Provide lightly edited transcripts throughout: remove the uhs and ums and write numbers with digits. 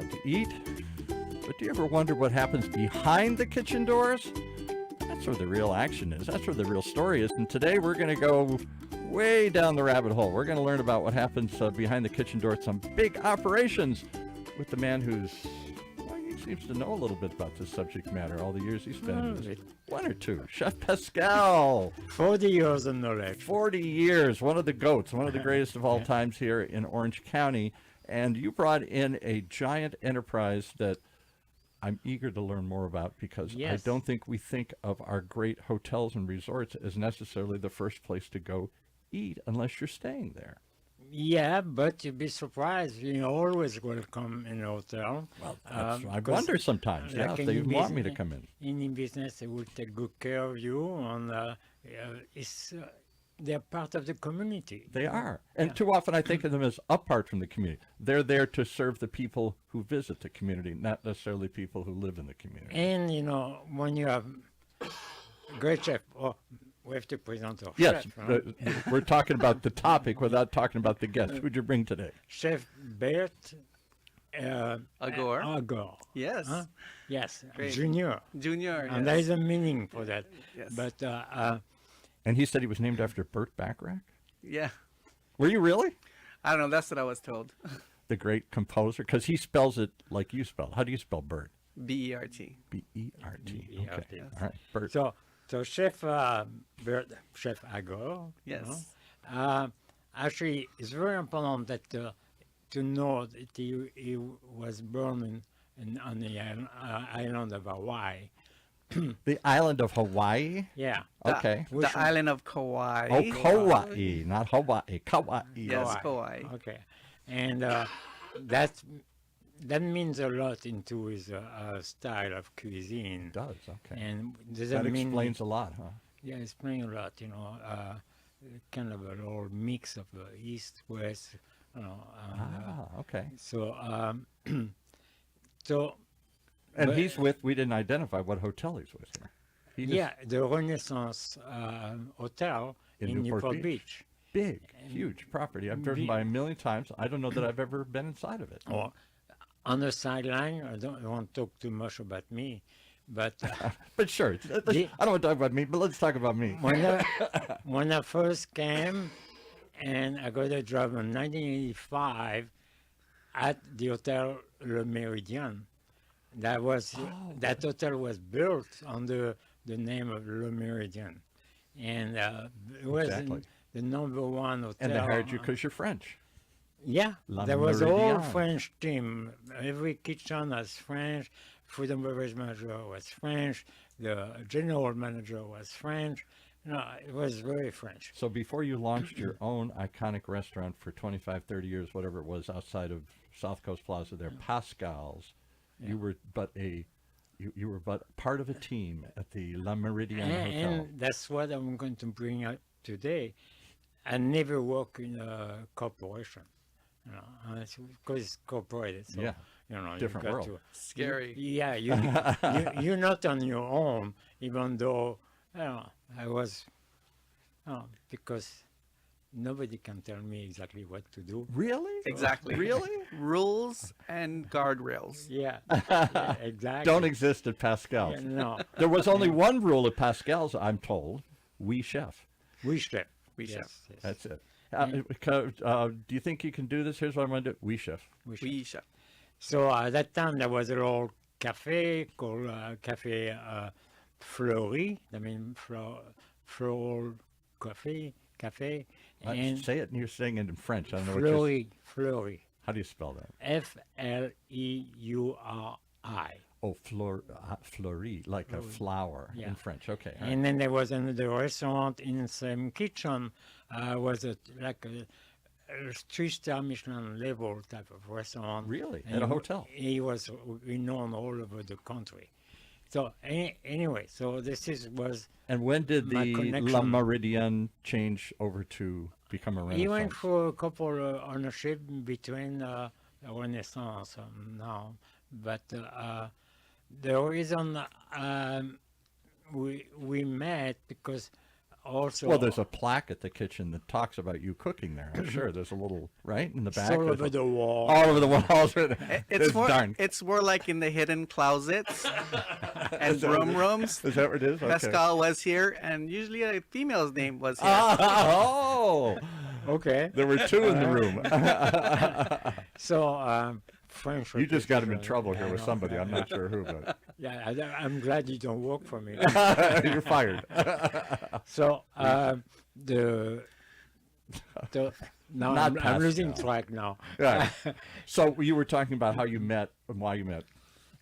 out to eat. But do you ever wonder what happens behind the kitchen doors? That's where the real action is. That's where the real story is. And today we're going to go way down the rabbit hole. We're going to learn about what happens behind the kitchen door at some big operations with the man who's, well, he seems to know a little bit about this subject matter all the years he spent. One or two. Chef Pascal. 40 years of knowledge. 40 years. One of the GOATs, one of the greatest of all times here in Orange County. And you brought in a giant enterprise that I'm eager to learn more about, because I don't think we think of our great hotels and resorts as necessarily the first place to go eat unless you're staying there. Yeah, but you'd be surprised. You're always welcome in a hotel. Well, I wonder sometimes, if they even want me to come in. In business, they will take good care of you, and they're part of the community. They are. And too often I think of them as apart from the community. They're there to serve the people who visit the community, not necessarily people who live in the community. And, when you have great chef, we have to present our yes, chef. Right? We're talking about the topic without talking about the guest. Who'd you bring today? Chef Bert Agora. Yes. Huh? Yes, Great. Junior. Junior, And there is a meaning for that. Yes. But And he said he was named after Bert Agora? Yeah. Were you really? I don't know. That's what I was told. The great composer? Because he spells it like you spell. How do you spell Bert? B-E-R-T. B-E-R-T. B-E-R-T. Okay. All right. Bert. So Chef Bert, Chef Agora. Yes. Actually, it's very important that to know that he was born on the island of Hawaii. The island of Hawaii? Yeah. Okay. The island of Kauai. Oh, Kauai, not Hawaii. Kauai. Yes, Kauai. Okay. And that means a lot into his style of cuisine. It does, okay. And that explains a lot, huh? Yeah, it explains a lot, kind of an old mix of East, West, okay. So, And he's with, we didn't identify what hotel he's with here. The Renaissance Hotel in Newport Beach. Big, huge property. I've driven by a million times. I don't know that I've ever been inside of it. Or on the sideline, I don't want to talk too much about me, but... but sure, I don't want to talk about me, but let's talk about me. When I first came, and I got a job in 1985 at the Hotel Le Méridien. That hotel was built under the name of Le Méridien, and it was the number one hotel. And they hired you because you're French. Yeah, La there was a Méridien. whole French team. Every kitchen was French. Food and beverage manager was French. The general manager was French. It was very French. So before you launched your own iconic restaurant for 25, 30 years, whatever it was, outside of South Coast Plaza there, Pascal's, you were but part of a team at the La Méridien Hotel. And that's what I'm going to bring out today. I never work in a corporation, because it's corporate. So, different you've got world. Scary. You're not on your own, even though I was, because nobody can tell me exactly what to do. Really? Exactly. Really? Rules and guardrails. Yeah, exactly. Don't exist at Pascal's. Yeah, no. There was only one rule at Pascal's, I'm told. We chef. We chef. Yes. That's it. Do you think you can do this? Here's what I'm going to do. We chef. We chef. So at that time, there was a little cafe called Cafe Fleury. I mean, floral cafe. And say it, and you're saying it in French. I don't know what you're... Fleury. How do you spell that? F-L-E-U-R-I. Oh, fleurie, like a flower in French. Okay. All right. And then there was another restaurant in the same kitchen. Was like a 3-star Michelin level type of restaurant. Really? And at a hotel? He was renowned all over the country. So anyway, so was. And when did the connection. La Méridien change over to become a Renaissance? He went for a couple of ownership between Renaissance now, but the reason we met because also Well, there's a plaque at the kitchen that talks about you cooking there. I'm sure there's a little right in the back. all There's over the wall. all over the walls. It's more like in the hidden closets and room rooms. Is that what it is? Okay. Pascal was here, and usually a female's name was here. Oh, Okay. there were two in the room. So French. You just got him in reputation, trouble I here with know. somebody. I'm not sure who, but Yeah, I'm glad you don't work for me. you're fired. So the now Not I'm losing Pascal. track now. Yeah. So you were talking about how you met and why you met,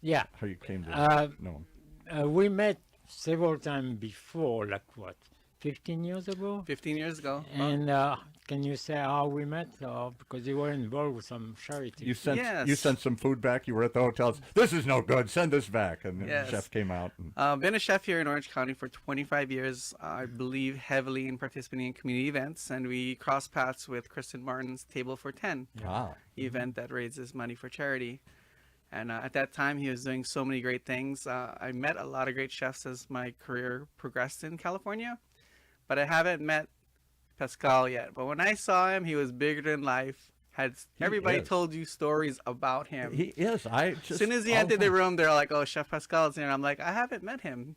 Yeah, how you came to know him. we met several times before, like what, 15 years ago? 15 years ago. And can you say how we met? Because you were involved with some charity. You sent Yes. some food back. You were at the hotel. This is no good. Send this back. And the Yes. chef came out. And, Been a chef here in Orange County for 25 years. I believe heavily in participating in community events, and we cross paths with Kristen Martin's Table for 10 wow. event that raises money for charity. And at that time, he was doing so many great things. I met a lot of great chefs as my career progressed in California, but I haven't met Pascal yet. But when I saw him, he was bigger than life. Everybody is. told you stories about him. He is. As soon as he entered the room, they're like, "Oh, Chef Pascal's here." And I'm like, "I haven't met him."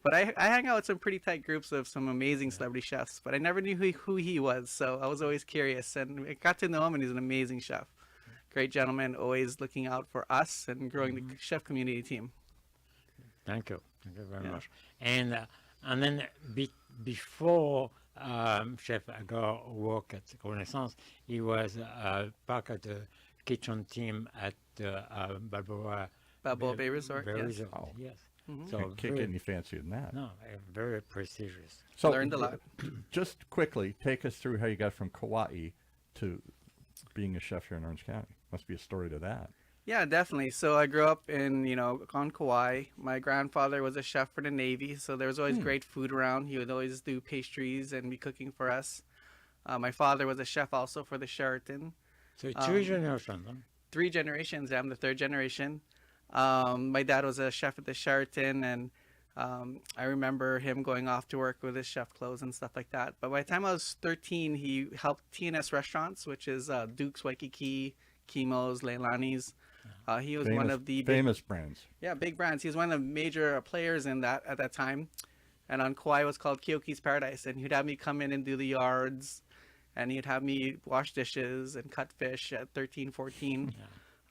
But I hang out with some pretty tight groups of some amazing celebrity chefs, but I never knew who he was, so I was always curious. And I got to know him, and he's an amazing chef. Great gentleman, always looking out for us and growing the chef community team. Thank you very Yeah. much. And then before Chef Agora worked at Renaissance, he was part of the kitchen team at the Balboa Bay Resort, yes. Resort, Oh. yes. So can't get any fancier than that. No, very prestigious. So Learned a lot. Just quickly, take us through how you got from Kauai to being a chef here in Orange County. Must be a story to that. Yeah, definitely. So I grew up on Kauai. My grandfather was a chef for the Navy, so there was always great food around. He would always do pastries and be cooking for us. My father was a chef also for the Sheraton. So two generations. Huh? 3 generations. I'm the 3rd generation. My dad was a chef at the Sheraton, and I remember him going off to work with his chef clothes and stuff like that. But by the time I was 13, he helped T&S Restaurants, which is Duke's, Waikiki, Kimo's, Leilani's. He was one of the famous brands. big brands. He was one of the major players in that at that time. And on Kauai, it was called Keoki's Paradise. And he'd have me come in and do the yards. And he'd have me wash dishes and cut fish at 13, 14.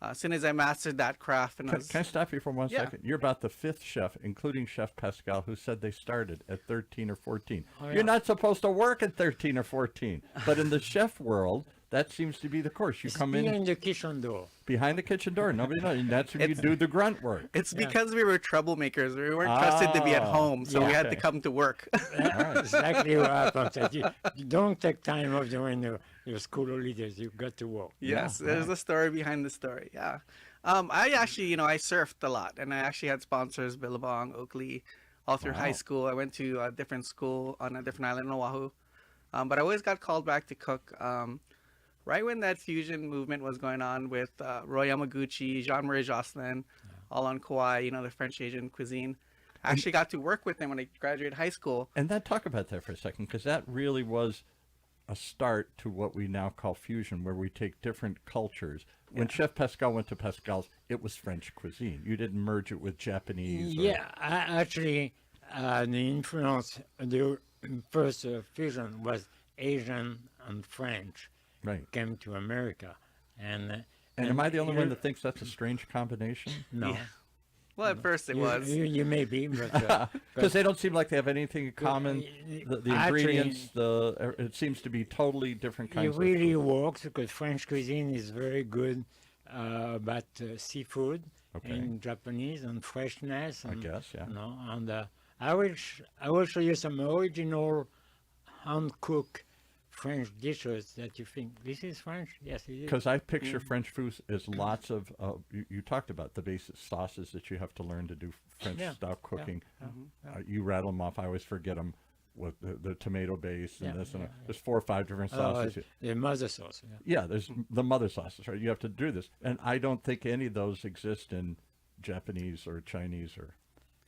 As soon as I mastered that craft. And Can I stop you for one Yeah. second? You're about the 5th chef, including Chef Pascal, who said they started at 13 or 14. Oh, You're not supposed to work at 13 or 14. But in the chef world, that seems to be the course. You come in behind the kitchen door. behind the kitchen door. Nobody knows. And that's when you do the grunt work. It's because we were troublemakers. We weren't trusted to be at home, so we had to okay. come to work. Exactly what happens. That you don't take time off during your school holidays. You've got to work. Yes, there's a story behind the story. Yeah. I actually, I surfed a lot, and I actually had sponsors, Billabong, Oakley, all through high school. I went to a different school on a different island in Oahu. But I always got called back to cook. Right when that fusion movement was going on with Roy Yamaguchi, Jean-Marie Jocelyn, all on Kauai, the French Asian cuisine. I actually got to work with them when I graduated high school. And then talk about that for a second, because that really was a start to what we now call fusion, where we take different cultures. When Chef Pascal went to Pascal's, it was French cuisine. You didn't merge it with Japanese. Yeah, actually, the influence, the first fusion was Asian and French. Right. Came to America, and am I the only one you- that thinks that's a strange combination? No, Yeah. Well, at first it was. You may be, but Because they don't seem like they have anything in common. The Actually, ingredients, it seems to be totally different it kinds really of food. works because French cuisine is very good about seafood Okay. and Japanese and freshness. I And, guess, yeah. And I will show you some original hand cooked French dishes that you think this is French. Yes, it is. Because I picture French food as lots of, you talked about the basic sauces that you have to learn to do French-style cooking. You rattle them off. I always forget them with the tomato base and this and that. There's 4 or 5 different sauces. The mother sauce. Yeah. Yeah, there's the mother sauces, right? You have to do this. And I don't think any of those exist in Japanese or Chinese or...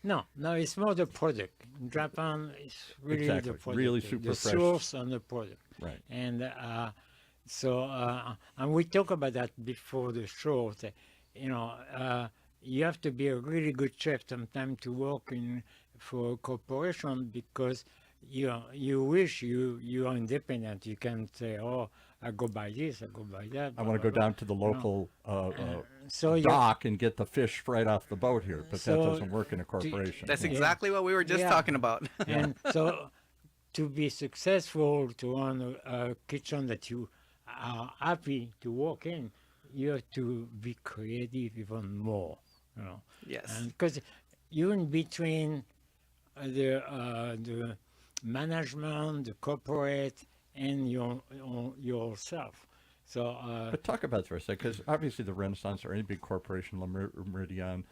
No, no, it's more the product. In Japan, it's really Exactly. the product. Really the super fresh. source and the product. Right. And and we talk about that before the show. That, you have to be a really good chef sometimes to work in for a corporation because you wish you are independent. You can say, oh, I go buy this, I go buy that. I want to go down to the local So you dock and get the fish right off the boat here, but that So doesn't work in a corporation. That's Yeah. exactly what we were just Yeah. talking about. And so to be successful to own a kitchen that you are happy to work in, you have to be creative even more. Yes. Because you're in between the management, the corporate, and yourself. So But talk about this for a second, because obviously the Renaissance or any big corporation, Meridian,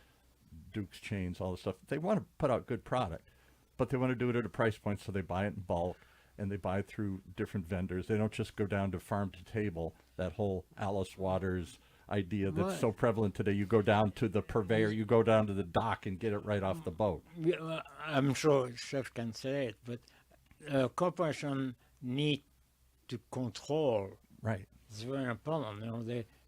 Duke's Chains, all this stuff, they want to put out good product, but they want to do it at a price point, so they buy it in bulk, and they buy it through different vendors. They don't just go down to farm to table, that whole Alice Waters idea that's Right. so prevalent today. You go down to the purveyor, you go down to the dock and get it right off the boat. I'm sure chef can say it, but corporation need to control. Right. It's very important.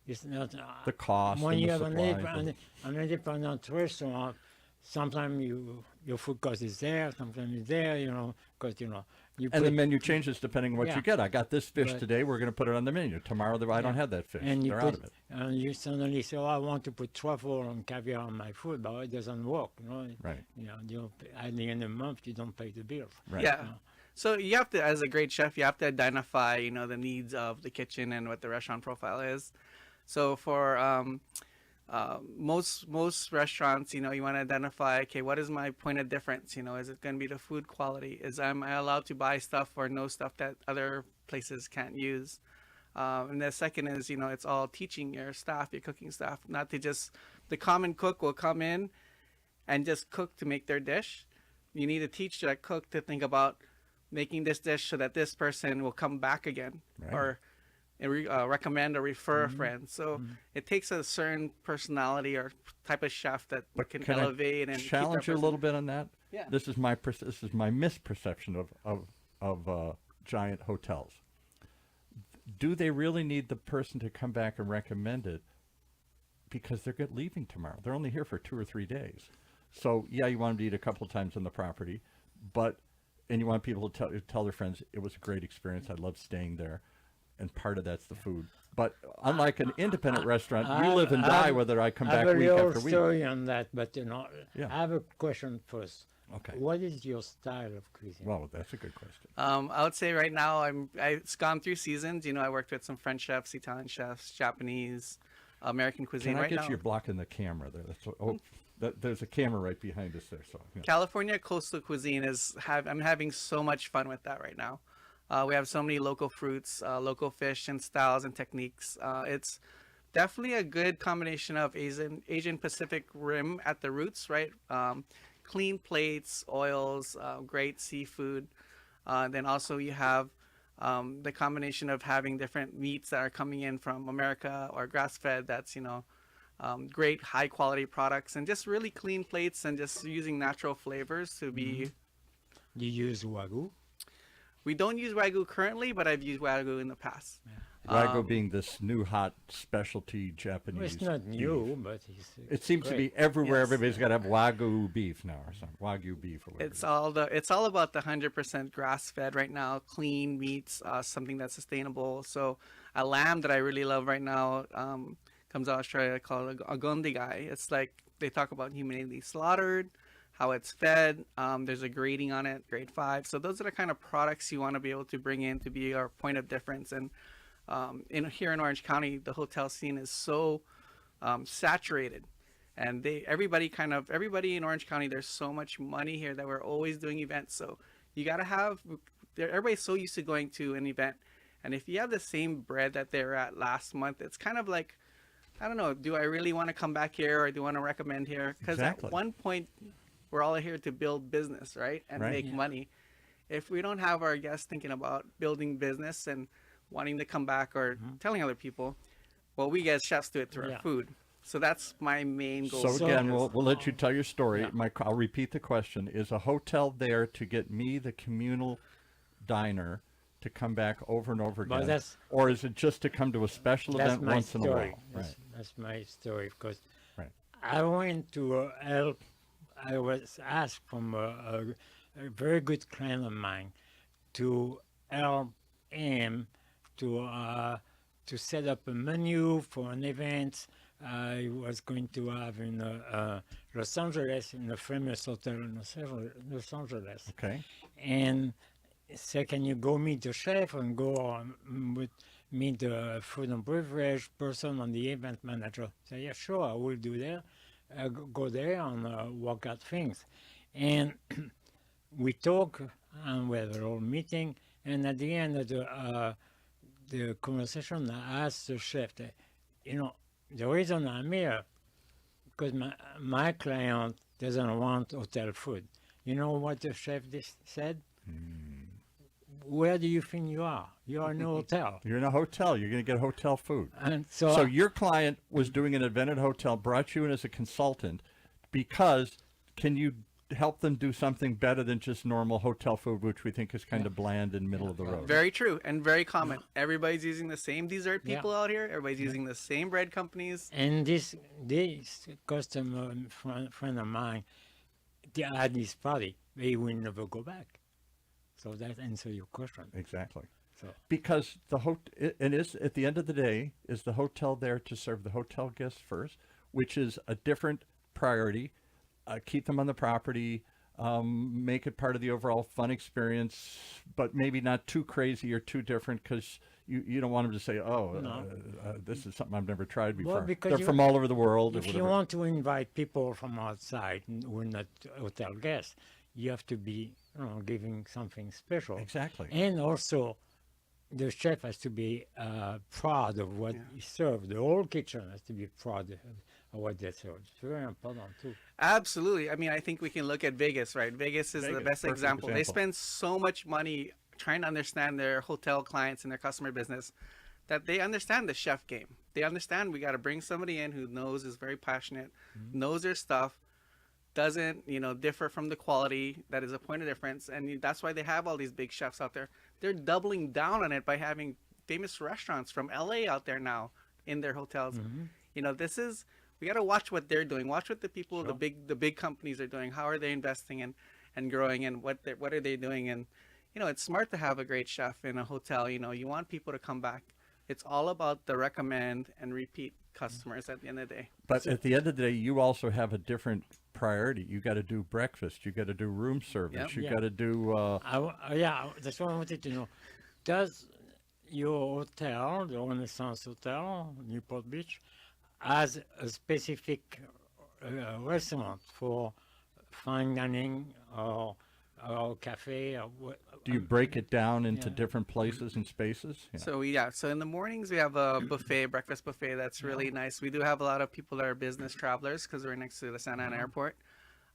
It's not The cost when and you the have supply. an independent restaurant. Sometimes your food cost is there, sometimes it's there. Because you And the put, menu changes depending on what Yeah. you get. I got this fish But- today. We're going to put it on the menu. Tomorrow, I don't Yeah. have that fish. and you They're put out of it. and you suddenly say, "Oh, I want to put truffle and caviar on my food," but it doesn't work. Right. At the end of the month, you don't pay the bills. Right. Yeah. So you have to, as a great chef, you have to identify, the needs of the kitchen and what the restaurant profile is. So for most restaurants, you want to identify, okay, what is my point of difference? Is it going to be the food quality? Am I allowed to buy stuff or know stuff that other places can't use? And the second is, it's all teaching your staff, your cooking staff, not to just, the common cook will come in and just cook to make their dish. You need to teach that cook to think about making this dish so that this person will come back again, Right. or recommend or refer a friend. So it takes a certain personality or type of chef that can Can elevate I and keep challenge you a that little bit on that? Yeah. This is my misperception of giant hotels. Do they really need the person to come back and recommend it? Because they're leaving tomorrow. They're only here for 2 or 3 days. So yeah, you want them to eat a couple times on the property, and you want people to tell their friends it was a great experience. I love staying there, and part of that's the food. But unlike an independent restaurant, you live and die whether I come I back have a week little after week. story on that, but Yeah. I have a question first. Okay. What is your style of cuisine? Well, that's a good question. I would say right now it's gone through seasons. I worked with some French chefs, Italian chefs, Japanese, American cuisine. Can I right get now, you blocking the camera there? There's a camera right behind us there. So yeah. California coastal cuisine I'm having so much fun with that right now. We have so many local fruits, local fish and styles and techniques. It's definitely a good combination of Asian Pacific Rim at the roots, right? Clean plates, oils, great seafood. Then also you have the combination of having different meats that are coming in from America or grass-fed. That's great high quality products and just really clean plates and just using natural flavors to be. You use Wagyu? We don't use Wagyu currently, but I've used Wagyu in the past. Wagyu being this new hot specialty Japanese. Well, it's not new, but It seems to be everywhere. Everybody's got to have Wagyu beef now or something. Wagyu beef or whatever. It's all about the 100% grass fed right now, clean meats, something that's sustainable. So a lamb that I really love right now comes out of Australia called a Gondigai. It's like they talk about humanely slaughtered, how it's fed. There's a grading on it, grade 5. So those are the kind of products you want to be able to bring in to be our point of difference. And here in Orange County, the hotel scene is so saturated, and everybody in Orange County, there's so much money here that we're always doing events. So you got to have, everybody's so used to going to an event, and if you have the same bread that they were at last month, it's kind of like, I don't know, do I really want to come back here, or do I want to recommend here? Because Exactly. at one point, we're all here to build business, right, and Right. make Yeah. money. If we don't have our guests thinking about building business and wanting to come back or telling other people, well, we as chefs do it through Yeah. our food. So that's my main goal. So again, we'll let you tell your story. Yeah. I'll repeat the question. Is a hotel there to get me, the communal diner, to come back over and over But again? Or is it just to come to a special that's event my once in a story. while? That's my story because Right. I went to help. I was asked from a very good client of mine to help him to set up a menu for an event I was going to have in Los Angeles, in a famous hotel in Los Angeles. Okay. And say, can you go meet the chef and go meet the food and beverage person and the event manager? Say, yeah, sure, I will do that. Go there and work out things. And we talk and we had a little meeting. And at the end of the conversation, I asked the chef, that, the reason I'm here, because my client doesn't want hotel food. You know what the chef said? Where do you think you are? You are in a hotel. You're in a hotel. You're going to get hotel food. And So your client was doing an event at a hotel, brought you in as a consultant, because can you help them do something better than just normal hotel food, which we think is kind of bland and middle of the road? Very true and very common. Everybody's using the same dessert Yeah. people out here. Everybody's using the same bread companies. And this customer friend of mine, they had this party. They will never go back. So that answers your question. Exactly. So Because and is at the end of the day, is the hotel there to serve the hotel guests first, which is a different priority. Keep them on the property, make it part of the overall fun experience, but maybe not too crazy or too different, because you don't want them to say, this is something I've never tried before. because They're from all over the world. Or if you whatever. want to invite people from outside who are not hotel guests, you have to be giving something special. Exactly. And also, the chef has to be proud of what he served. The whole kitchen has to be proud of what they served. It's very important too. Absolutely. I mean, I think we can look at Vegas, right? Vegas is the Vegas, best perfect example. They example. spend so much money trying to understand their hotel clients and their customer business that they understand the chef game. They understand we got to bring somebody in who knows, is very passionate, knows their stuff, doesn't differ from the quality. That is a point of difference, and that's why they have all these big chefs out there. They're doubling down on it by having famous restaurants from LA out there now in their hotels. This is, we got to watch what they're doing, watch what the people, the big companies are doing. How are they investing and growing, and what are they doing? And it's smart to have a great chef in a hotel. You want people to come back. It's all about the recommend and repeat customers at the end of the day. But at the end of the day, you also have a different priority. You got to do breakfast. You got to do room service. Yep. You Yeah. got to do. That's what I wanted to know. Does your hotel, the Renaissance Hotel, Newport Beach, has a specific restaurant for fine dining or cafe? Or Do you break it down into Yeah. different places and spaces? Yeah. So in the mornings we have a buffet, breakfast buffet that's really nice. We do have a lot of people that are business travelers because we're next to the Santa Ana Airport.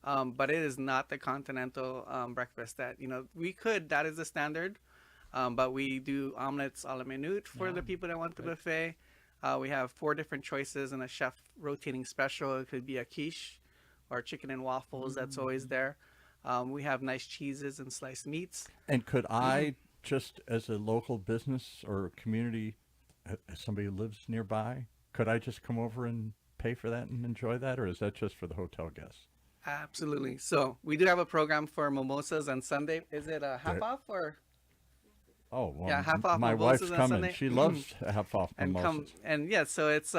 But it is not the continental breakfast that we could. That is the standard. But we do omelets a la minute for the people that want the buffet. We have 4 different choices and a chef rotating special. It could be a quiche or chicken and waffles. That's always there. We have nice cheeses and sliced meats. And could I, just as a local business or community, as somebody who lives nearby, could I just come over and pay for that and enjoy that, or is that just for the hotel guests? Absolutely. So we do have a program for mimosas on Sunday. Is it a half Right. off or? Oh, well, Yeah, half off my mimosas wife's on coming. Sunday. She loves half off And mimosas. so it's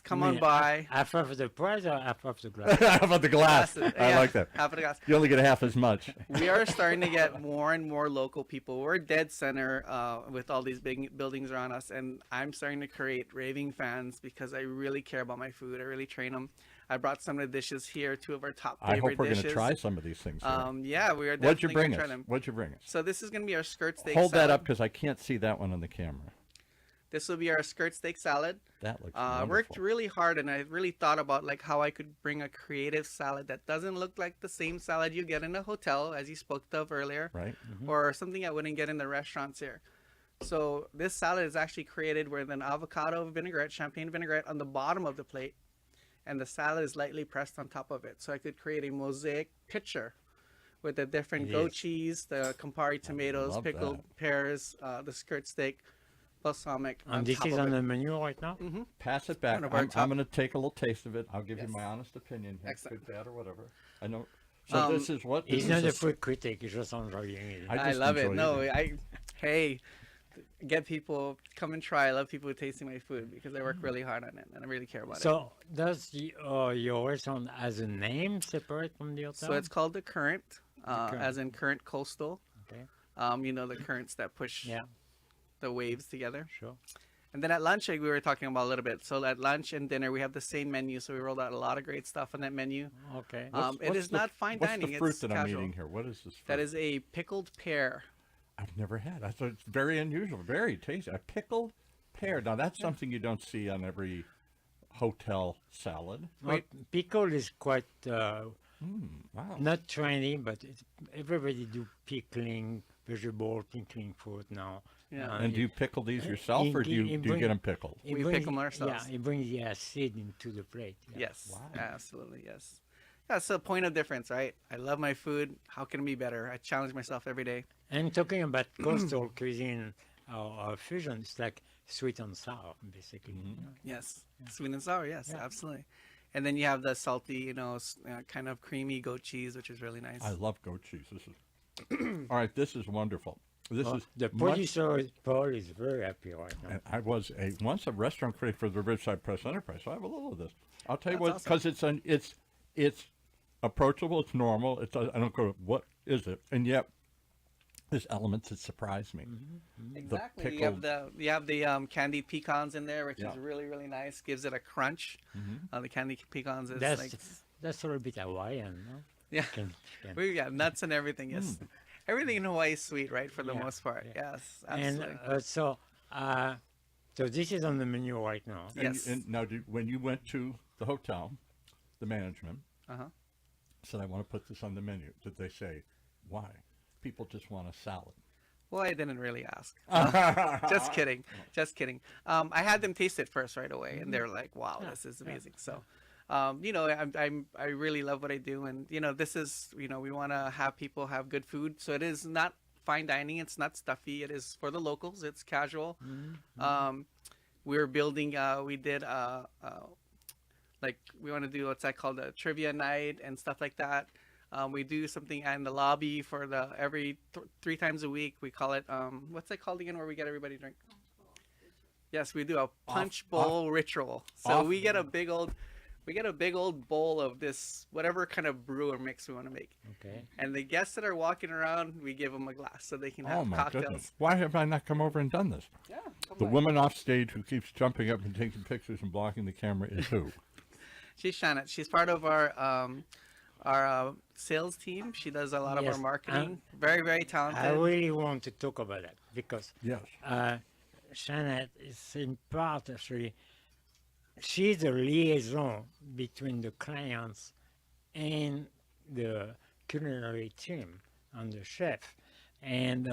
come I on mean, by. Half of the price or half of the glass? How about the glass? Glasses, I yeah, like that. half of the glass. You only get half as much. We are starting to get more and more local people. We're dead center with all these big buildings around us, and I'm starting to create raving fans because I really care about my food. I really train them. I brought some of the dishes here, 2 of our top I favorite hope we're going dishes. to try some of these things. here. Yeah, we are What'd you definitely bring going to try us? them. What'd you bring us? So this is going to be our skirt steak Hold salad. that up because I can't see that one on the camera. This will be our skirt steak salad. That looks I wonderful. worked really hard, and I really thought about like how I could bring a creative salad that doesn't look like the same salad you get in a hotel, as you spoke of earlier, Right? or something I wouldn't get in the restaurants here. So this salad is actually created with an avocado vinaigrette, champagne vinaigrette on the bottom of the plate, and the salad is lightly pressed on top of it. So I could create a mosaic picture with the different goat Yes. cheese, the Campari tomatoes, love pickled that. pears, the skirt steak, balsamic on And this top is of on it. the menu right now? Pass it back. One of our I'm top- going to take a little taste of it. I'll give you Yes. my honest opinion here. Excellent. Good, bad, or whatever. I know. So this is what? He's This not is a a- food critic, he's just enjoying it. I I just love it. enjoy No, eating. hey, get people come and try. I love people tasting my food because I work really hard on it and I really care about it. So, does your restaurant has a name separate from the hotel? So it's called the Current, Current. as in current coastal. Okay, The currents that push yeah, the waves together. sure. And then at lunch, like we were talking about a little bit. So at lunch and dinner, we have the same menu. So we rolled out a lot of great stuff on that menu. Okay. It is not fine what's dining. the fruit It's that casual. I'm eating here? What is this fruit? That is a pickled pear. I've never had. I thought it's very unusual, very tasty. A pickled pear. Now that's something you don't see on every hotel salad. Well, pickle is quite Wow. not trendy, but everybody do pickling vegetable, pickling fruit now. Yeah. And do you pickle these yourself, or do you get them pickled? it We brings- pick 'em ourselves. Yeah, it brings the acid into the plate. Yeah. Yes. Wow. Absolutely. Yes. That's a point of difference, right? I love my food. How can it be better? I challenge myself every day. And talking about coastal cuisine or fusion, it's like sweet and sour, basically. you know. Yes. Sweet and sour. Yes, Yeah. absolutely. And then you have the salty, kind of creamy goat cheese, which is really nice. I love goat cheese. This is all right. This is wonderful. This Well, is the much- producer Paul is very happy right now. And I was once a restaurant critic for the Riverside Press Enterprise, so I have a little of this. I'll tell you That's what, because it's approachable, it's normal. I don't go, what is it? And yet, there's elements that surprise me. Exactly. The You have pickled, the candied pecans in there, which Yeah. is really really nice. Gives it a crunch. The candied pecans is That's like that's a little bit Hawaiian, no? yeah. Can- We got nuts and everything. Yes. Everything in Hawaii is sweet, right? For the Yeah, most part. yeah. Yes. And Absolutely. so this is on the menu right now. Yes. and now, when you went to the hotel, the management Uh-huh. said, I want to put this on the menu. Did they say, why? People just want a salad. Well, I didn't really ask. Just kidding. Just kidding. I had them taste it first right away, and they're like, "Wow, this is amazing." So, I really love what I do, and this is, we want to have people have good food. So it is not fine dining. It's not stuffy. It is for the locals. It's casual. We're building. We did. Like we want to do what's that called, a trivia night and stuff like that. We do something in the lobby for every 3 times a week. We call it what's that called again, where we get everybody to drink? Yes, we do a punch bowl ritual. So we get a big old bowl of this whatever kind of brew or mix we want to make. Okay. And the guests that are walking around, we give them a glass so they can Oh, have my cocktails. goodness. Why have I not come over and done this? Yeah, come The on. woman off stage who keeps jumping up and taking pictures and blocking the camera is who? She's Shannon. She's part of our sales team. She does a lot of Yes, our marketing. Very, very talented. I really want to talk about that because Yes. Shannon is in part actually, she's a liaison between the clients and the culinary team and the chef. And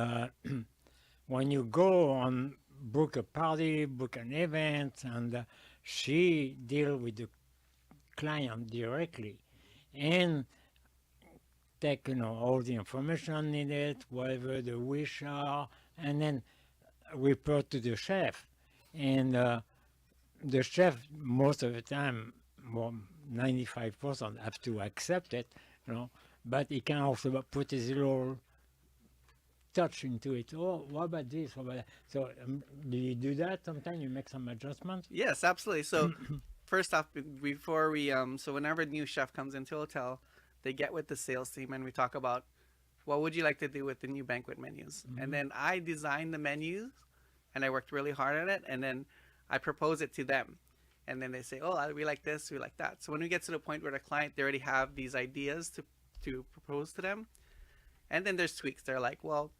when you go on book a party, book an event, and she deal with the client directly and take all the information needed, whatever the wish are, and then report to the chef. And the chef most of the time, well, 95% have to accept it, but he can also put his little touch into it. Oh, what about this? What about that? So do you do that sometimes? You make some adjustments? Yes, absolutely. So first off, before we so whenever a new chef comes into a hotel, they get with the sales team and we talk about what would you like to do with the new banquet menus. And then I design the menus and I worked really hard on it, and then I propose it to them. And then they say, oh, we like this, we like that. So when we get to the point where the client, they already have these ideas to propose to them. And then there's tweaks. They're like, well,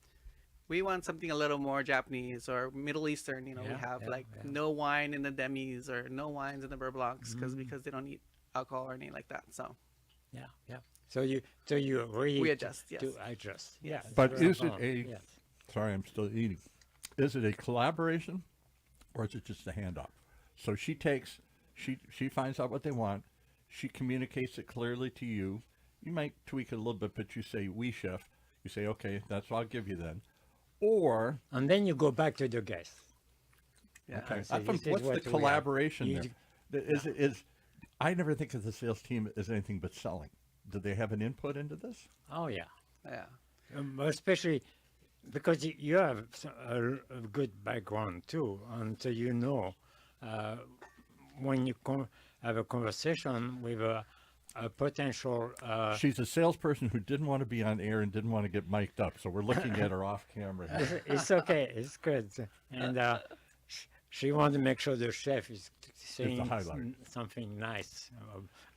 we want something a little more Japanese or Middle Eastern. We have no wine in the demis or no wines in the beurre blancs because they don't eat alcohol or anything like that. So Yeah. So you really we adjust. Yes. to adjust. Yeah. But very is it important. a, Yes. sorry, I'm still eating. Is it a collaboration or is it just a handoff? So she finds out what they want. she communicates it clearly to you. You might tweak it a little bit, but you say, "We chef." You say, "Okay, that's what I'll give you then." Or And then you go back to the guest. okay, and say, what's "This is the what we have." collaboration You- there? Is I never think of the sales team as anything but selling. Do they have an input into this? Oh yeah. Yeah. Especially because you have a good background too, and so you know uh, when you have a conversation with a potential. She's a salesperson who didn't want to be on air and didn't want to get mic'd up, so we're looking at her off camera here. It's okay, it's good, and she wants to make sure the chef is saying highlight. something nice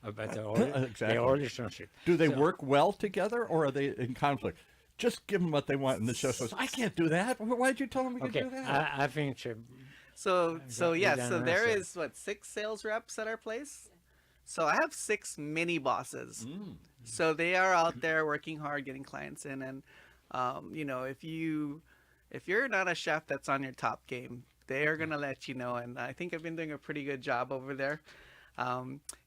about Exactly. their relationship. Do they So- work well together, or are they in conflict? Just give them what they want, and the chef says, "I can't do that. Why did you tell them we could Okay, do that?" I think she, So you yeah, done so there answer. is what 6 sales reps at our place. So I have 6 mini bosses. So they are out there working hard, getting clients in, and you know, if you're not a chef that's on your top game, they are gonna let you know. And I think I've been doing a pretty good job over there.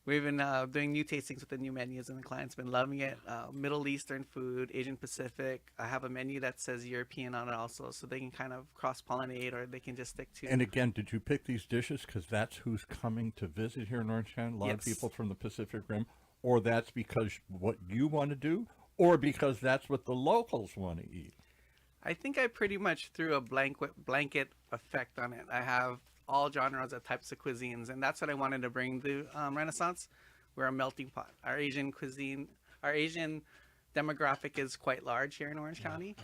We've been doing new tastings with the new menus, and the clients been loving it. Middle Eastern food, Asian Pacific. I have a menu that says European on it also, so they can kind of cross-pollinate, or they can just stick to. And again, did you pick these dishes because that's who's coming to visit here in Orange County? A lot of Yes. people from the Pacific Rim, or that's because what you want to do, or because that's what the locals want to eat. I think I pretty much threw a blanket effect on it. I have all genres of types of cuisines, and that's what I wanted to bring to Renaissance. We're a melting pot. Our Asian cuisine, our Asian demographic is quite large here in Orange County,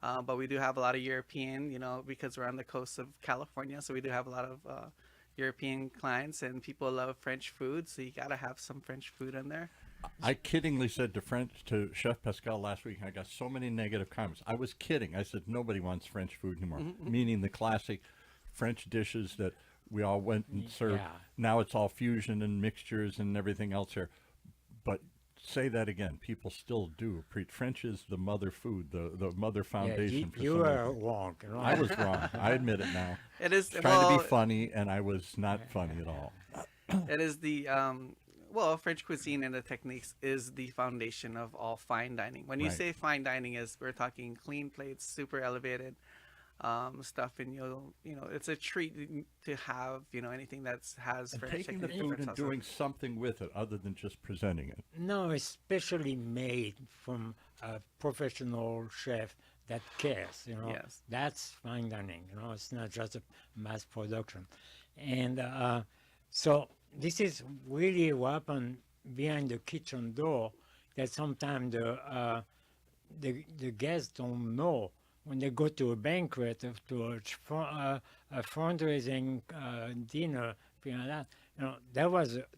but we do have a lot of European, you know, because we're on the coast of California, so we do have a lot of European clients, and people love French food, so you gotta have some French food in there. I kiddingly said to Chef Pascal last week, I got so many negative comments. I was kidding. I said nobody wants French food anymore, meaning the classic French dishes that we all went and served. Yeah. Now it's all fusion and mixtures and everything else here. But say that again. People still do. French is the mother food, the mother foundation for you so many were things. wrong. You know? I was wrong. I admit it now. It is Trying well, to be funny, and I was not funny at all. it is the French cuisine and the techniques is the foundation of all fine dining. When you Right. say fine dining, is we're talking clean plates, super elevated stuff, and you know it's a treat to have anything that has And French taking the technique, food French and salsa. doing something with it other than just presenting it. No, especially made from a professional chef that cares, you know. Yes. That's fine dining, you know. It's not just a mass production. And so this is really what happened behind the kitchen door, that sometimes the guests don't know when they go to a banquet or to a fundraising dinner, thing like that. You know,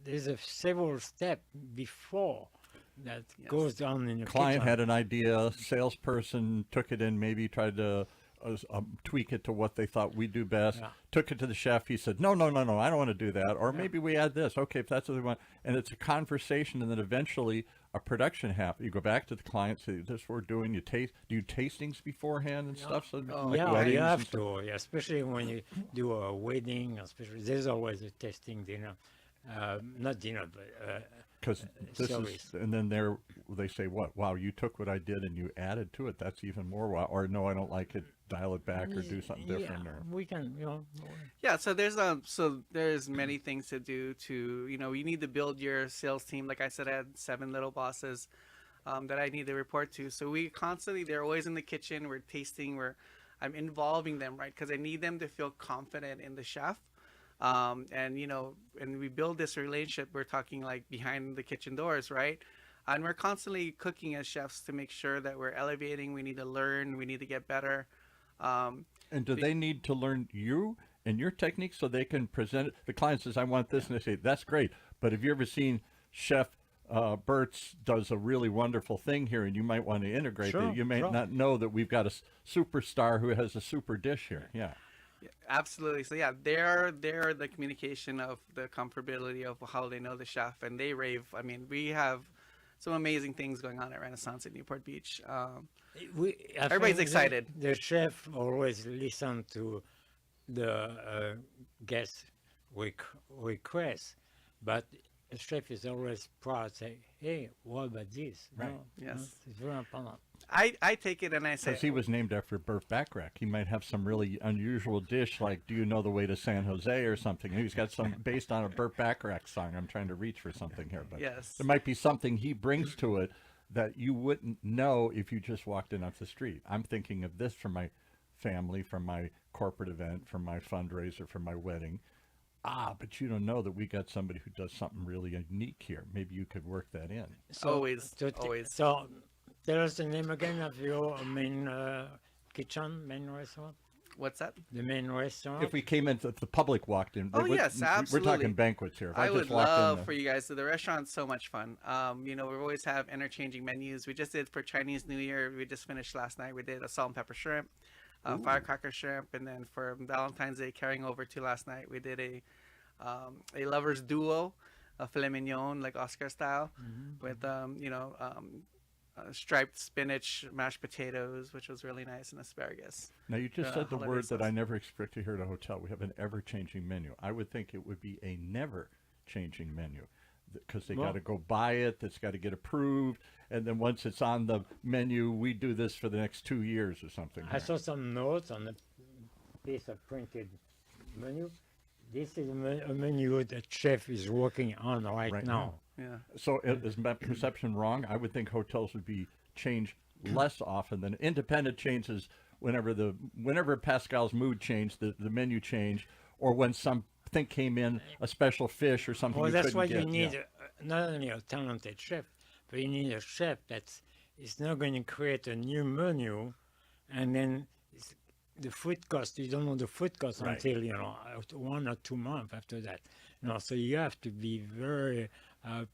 there's a several steps before that goes on in the Client kitchen. had an idea, salesperson took it in, maybe tried to tweak it to what they thought we do best, Yeah. took it to the chef. He said, no, I don't want to do that. Or maybe we add this. Okay, if that's what they want. And it's a conversation, and then eventually a production happens. You go back to the client, say, this we're doing. You do you tastings beforehand and stuff? So like Yeah, weddings you and have stuff? to, yeah, especially when you do a wedding, especially there's always a tasting dinner, not dinner, but Because this service. is, and then they say, what? Wow, you took what I did and you added to it. That's even more wow. Or no, I don't like it. Dial it back or do something different. Yeah, Or we can, you know. Yeah, so there's many things to do to you need to build your sales team. Like I said, I had 7 little bosses that I need to report to. So they're always in the kitchen. We're tasting. I'm involving them, right? Because I need them to feel confident in the chef. And we build this relationship. We're talking like behind the kitchen doors, right? And we're constantly cooking as chefs to make sure that we're elevating. We need to learn. We need to get better. And do they need to learn you and your techniques so they can present it? The client says, I want this, and they say, that's great. But have you ever seen Chef Bert's does a really wonderful thing here, and you might want to integrate Sure, it. You may sure. not know that we've got a superstar who has a super dish here. Yeah. Yeah, absolutely. So yeah, they're the communication of the comfortability of how they know the chef, and they rave. I mean, we have some amazing things going on at Renaissance at Newport Beach. Everybody's think excited. The chef always listen to the guest request, but the chef is always proud, say, hey, what about this? Right. Yes. It's very important. I take it and I say, Because he was named after Bert Bacharach. He might have some really unusual dish like "Do you know the way to San Jose" or something. He's got some based on a Bert Bacharach song. I'm trying to reach for something here, but yes. there might be something he brings to it that you wouldn't know if you just walked in off the street. I'm thinking of this for my family, for my corporate event, for my fundraiser, for my wedding. But you don't know that we got somebody who does something really unique here. Maybe you could work that in. Always, So, always. So tell us the name again of your main kitchen, main restaurant. What's that? The main restaurant. If we came in, if the public walked in, Oh, yes, we're absolutely. talking banquets here. If I just would walked love in for you guys. So the restaurant's so much fun. We always have interchanging menus. We just did for Chinese New Year. We just finished last night. We did a salt and pepper shrimp, firecracker shrimp, and then for Valentine's Day, carrying over to last night, we did a lovers duo, a filet mignon like Oscar style, with striped spinach, mashed potatoes, which was really nice, and asparagus. Now, you just said the holiday word that sauce. I never expect to hear at a hotel. We have an ever-changing menu. I would think it would be a never-changing menu because they Well- got to go buy it. It's got to get approved. And then once it's on the menu, we do this for the next 2 years or something. I saw some notes on a piece of printed menu. This is a menu that chef is working on right now. Yeah. So is my perception wrong? I would think hotels would be changed less often than independent changes whenever Pascal's mood changed, the menu changed, or when something came in, a special fish or something Well, you that's couldn't why get. you need not only a talented chef, but you need a chef that is not going to create a new menu, and then the food cost. You don't know the food cost Right. until 1 or 2 months after that. So you have to be very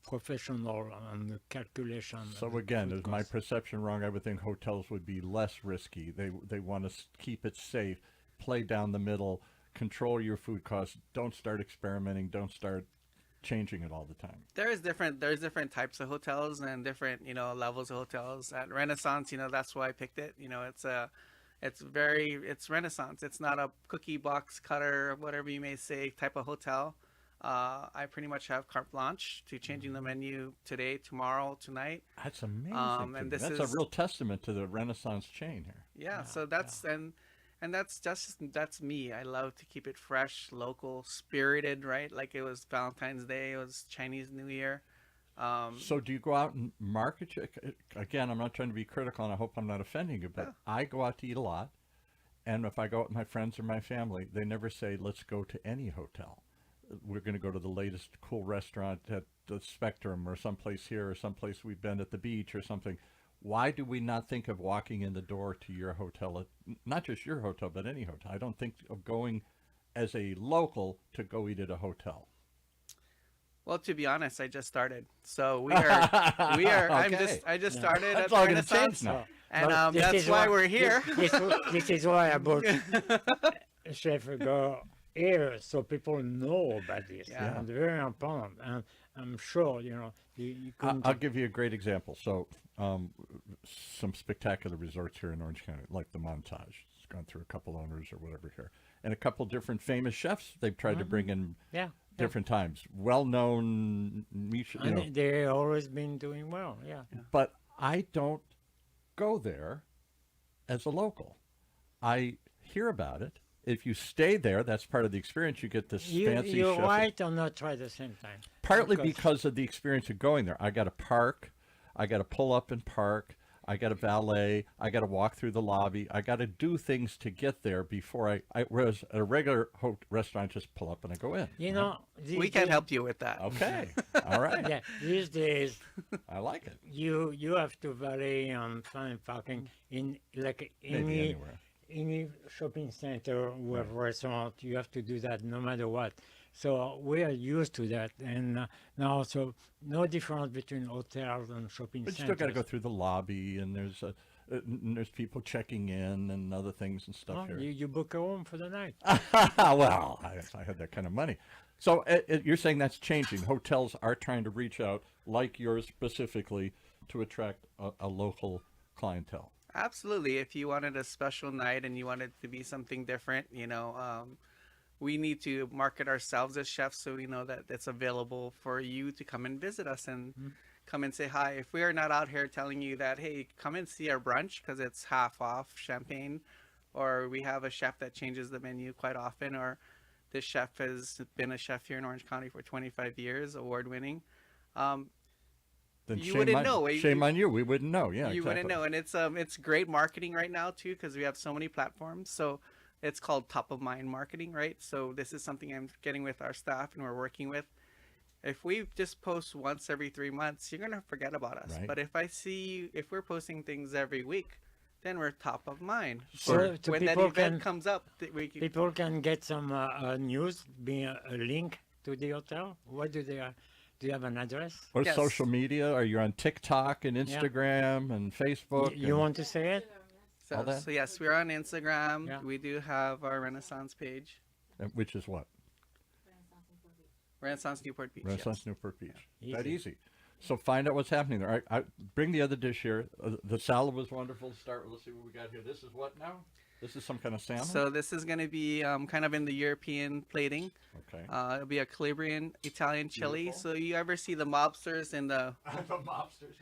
professional on the calculation. of So the again, food is my cost. perception wrong? I would think hotels would be less risky. They want to keep it safe, play down the middle, control your food costs. Don't start experimenting. Don't start changing it all the time. There's different types of hotels and different levels of hotels. At Renaissance, that's why I picked it. It's Renaissance. It's not a cookie box cutter, whatever you may say, type of hotel. I pretty much have carte blanche to changing the menu today, tomorrow, tonight. That's amazing. And dude. this That's is- a real testament to the Renaissance chain here. Yeah, so that's and that's me. I love to keep it fresh, local, spirited, right? Like it was Valentine's Day, it was Chinese New Year. So do you go out and market? Again, I'm not trying to be critical, and I hope I'm not offending you, but I go out to eat a lot, and if I go out with my friends or my family, they never say, let's go to any hotel. We're going to go to the latest cool restaurant at the Spectrum or someplace here or someplace we've been at the beach or something. Why do we not think of walking in the door to your hotel, not just your hotel, but any hotel? I don't think of going as a local to go eat at a hotel. Well, to be honest, I just started, so we are. Okay. I just started That's at all going to Renaissance, change now. and But this that's is why we're here. This is why I brought Chef Agora here, so people know about this. Yeah. And very important. And I'm sure you couldn't. I'll give you a great example. So, some spectacular resorts here in Orange County, like the Montage. It's gone through a couple owners or whatever here, and a couple different famous chefs they've tried to bring in yeah. different times. Well-known, And they've always been doing well. Yeah. but I don't go there as a local. I hear about it. If you stay there, that's part of the experience. You get this fancy You're chef. right or not right at the same time. Partly because of the experience of going there. I got to park. I got to pull up and park. I got to valet. I got to walk through the lobby. I got to do things to get there before whereas at a regular restaurant, just pull up and I go in. We can help you with that. Okay. All right. Yeah, these days I like it. you have to valet and find parking in like Maybe anywhere. any shopping center with restaurant. You have to do that no matter what. So we are used to that, and now so no difference between hotels and shopping But you centers. still got to go through the lobby, and there's people checking in and other things and stuff Oh, here. you book a room for the night. Well, I had that kind of money. So you're saying that's changing. Hotels are trying to reach out, like yours specifically, to attract a local clientele. Absolutely. If you wanted a special night and you wanted to be something different, we need to market ourselves as chefs so we know that it's available for you to come and visit us and come and say hi. If we are not out here telling you that, hey, come and see our brunch because it's half off champagne, or we have a chef that changes the menu quite often, or this chef has been a chef here in Orange County for 25 years, award winning. Um, Then you wouldn't know. Shame on you. We wouldn't know. Yeah, you exactly. wouldn't know, and it's great marketing right now too because we have so many platforms. So it's called top of mind marketing, right? So this is something I'm getting with our staff and we're working with. If we just post once every 3 months, you're gonna forget about us. Right. But if we're posting things every week, then we're top of mind. So When that people event can comes up, people can get some news, being a link to the hotel. What do they? Do you have an address? Or Yes. social media? Are you on TikTok and Instagram and Facebook? You and want to say it? all that? so yes, we're on Instagram. Yeah. We do have our Renaissance page, which is what? Renaissance Newport Beach. Renaissance yes. Newport Beach. Easy. That easy. So find out what's happening there. I bring the other dish here. The salad was wonderful to start with. Let's see what we got here. This is what now? This is some kind of salmon? So this is going to be kind of in the European plating. Okay. It'll be a Calabrian Italian chili. Beautiful. So you ever see the mobsters and the the mobsters.